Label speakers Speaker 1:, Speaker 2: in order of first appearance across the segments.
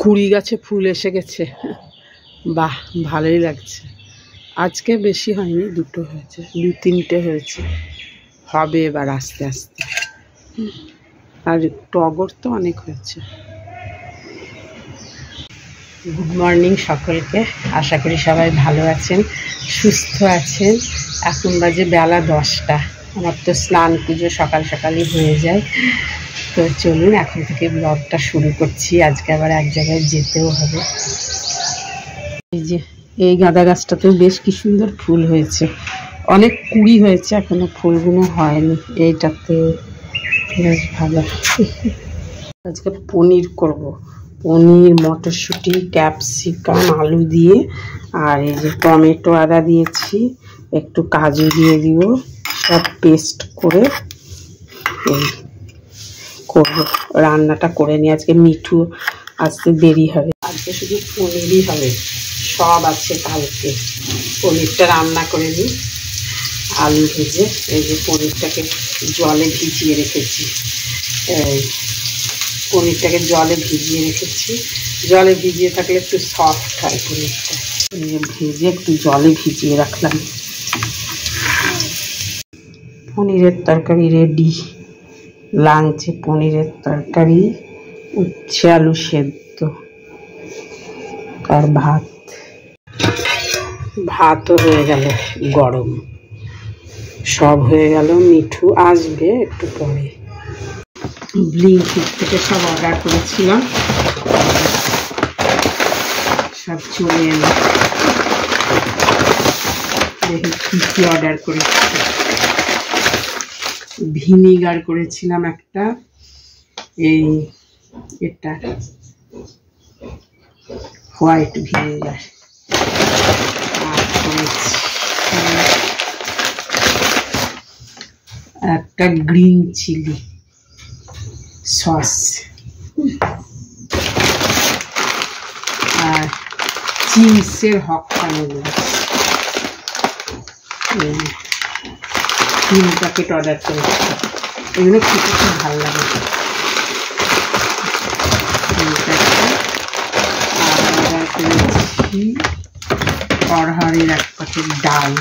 Speaker 1: কুড়ি গাছে ফুল এসে গেছে, বাহ ভালোই লাগছে। আজকে বেশি হয়নি, দুটো হয়েছে, দু তিনটে হয়েছে, হবে এবার আস্তে আস্তে। আর টগর তো অনেক হয়েছে। গুড মর্নিং সকলকে, আশা করি সবাই ভালো আছেন, সুস্থ আছেন। এখন বাজে বেলা 10টা। আমার তো স্নান পুজো সকাল সকালই হয়ে যায়। তো চলুন এখন থেকে ব্লগটা শুরু করছি। আজকে আবার এক জায়গায় যেতেও হবে। এই যে এই গাঁদা গাছটাতেও বেশ কি সুন্দর ফুল হয়েছে, অনেক কুড়ি হয়েছে, এখনো ফুলগুলো হয়নি। এইটাতে বেশ ভালো। আজকে পনির করব, পনির, মটরশুঁটি, ক্যাপসিকাম, আলু দিয়ে, আর এই যে টমেটো আদা দিয়েছি, একটু কাজু দিয়ে দিব, সব পেস্ট করে এই করব। রান্নাটা করে নিই, আজকে মিঠু আসতে দেরি হবে। আজকে শুধু পনিরই হবে, সব আছে কালকে। পনিরটা রান্না করে নিই, আলু ভেজে। এই যে পনিরটাকে জলে ভিজিয়ে রেখেছি, পনিরটাকে জলে ভিজিয়ে রেখেছি। জলে ভিজিয়ে থাকলে একটু সফট হয় পনিরটা। ভেজে একটু জলে ভিজিয়ে রাখলাম। পনিরের তরকারি রেডি। লাঞ্চে পনিরের তরকারি, উচ্ছে আলু সেদ্ধ আর ভাত। ভাতও হয়ে গেল গরম, সব হয়ে গেল। মিঠু আসবে একটু পরে। ব্লিঙ্কিট থেকে সব অর্ডার করেছিলাম, সব চলে এলো। দেখি কি কি অর্ডার করেছি। ভিনিগার করেছিলাম একটা, এই এটা হোয়াইট ভিনিগার। আর করেছি একটা গ্রিন চিলি সস, আর চিংসের হক্কা নুডলস। তিন প্যাকেট অর্ডার করেছি, এগুলো খেতে খুব ভালো লাগে। আর অর্ডার করেছি অরহরের এক প্যাকেট ডাল।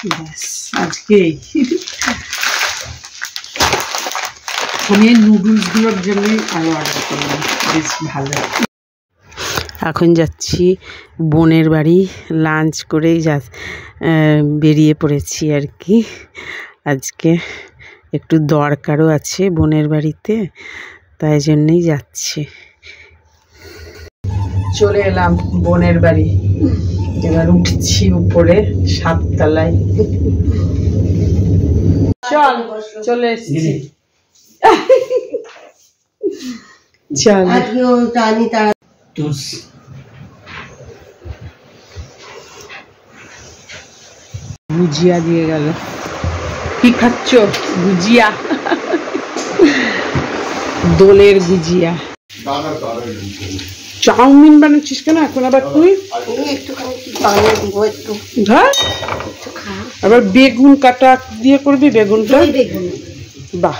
Speaker 1: ব্যাস আজকে আমি নুডলসগুলোর জন্যই আরও অর্ডার করলাম, বেশ ভালো। এখন যাচ্ছি বোনের বাড়ি, লাঞ্চ করেই বেরিয়ে পড়েছি আর কি। আজকে একটু দরকারও আছে বোনের বাড়িতে, তাই জন্যই যাচ্ছি। চলে এলাম বোনের বাড়ি, এবার উঠছি উপরে 7 তলায়। চল চলে এসছি। চল গুজিয়া দিয়ে গেল। কি খাচ্ছ? গুজিয়া, দোলের গুজিয়া। চাউমিন বানাচ্ছিস কেন এখন আবার তুই? আবার বেগুন কাটা দিয়ে করবি? বেগুনটা বাহ।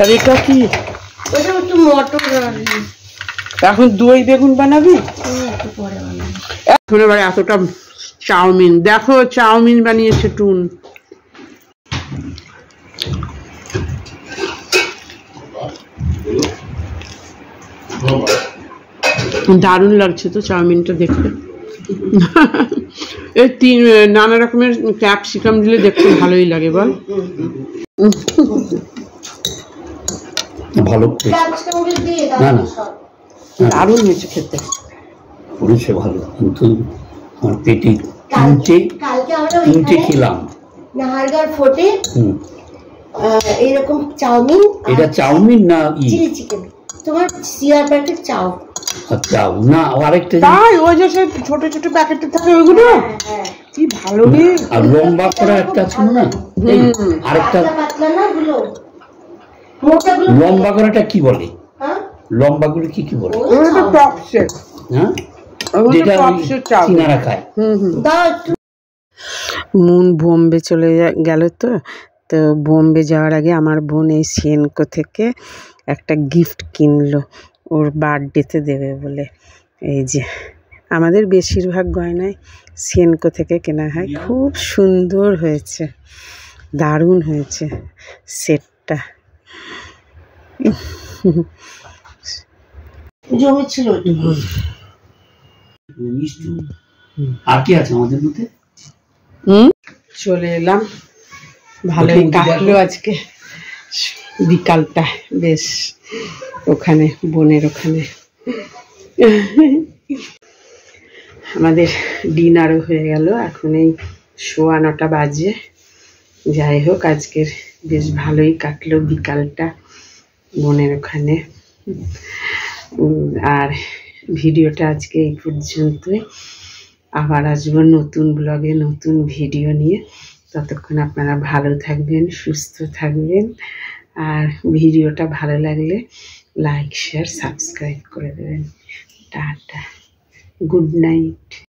Speaker 1: আর এটা কি? এখন দই বেগুন বানাবি? এখন এবার এতটা চাউমিন, দেখো চাউমিন বানিয়েছে টুন। দারুণ লাগছে তো চাউমিনটা দেখতে। এই নানা রকমের ক্যাপসিকাম দিলে দেখতে ভালোই লাগে, বল?
Speaker 2: ভালো,
Speaker 1: দারুণ হয়েছে খেতে,
Speaker 2: করেছে ভালো। কিন্তু আমার পেটে তিনটে খেলাম নাহারগার ফোটে এরকম চাউমিন। এটা চাউমিন না চিলি চিকেন? তোমার সিয়ার প্যাকেট চাও চাও না, আরেকটা
Speaker 1: তাই ওই যে ছোট ছোট প্যাকেটে থাকে ওইগুলো কি ভালো রে।
Speaker 2: আর লম্বা করে একটা ছিল না, আরেকটা লম্বা করাটা কি বলে? লম্বা করে কি কি বলে? হ্যাঁ, চিনারা খায়।
Speaker 1: মুন বোম্বে চলে গেল। তো বোম্বে যাওয়ার আগে আমার বোন এই সেনকো থেকে একটা গিফট কিনলো ওর বার্থডেতে দেবে বলে। এই যে আমাদের বেশিরভাগ গয়নাই সেনকো থেকে কেনা হয়। খুব সুন্দর হয়েছে, দারুণ হয়েছে সেটটা।
Speaker 2: জমেছিল। আর কি আছে আমাদের মধ্যে?
Speaker 1: চলে এলাম, ভালোই কাটলো আজকে বিকালটা বেশ, ওখানে বোনের ওখানে। আমাদের ডিনারও হয়ে গেল, এখন এই 9:15 বাজে। যাই হোক, আজকের বেশ ভালোই কাটলো বিকালটা বোনের ওখানে। আর ভিডিওটা আজকে এই পর্যন্তই। আবার আসবো নতুন ব্লগে নতুন ভিডিও নিয়ে। ততক্ষণ আপনারা ভালো থাকবেন, সুস্থ থাকবেন। আর ভিডিওটা ভালো লাগলে লাইক, শেয়ার, সাবস্ক্রাইব করে দেবেন। Tata, good night.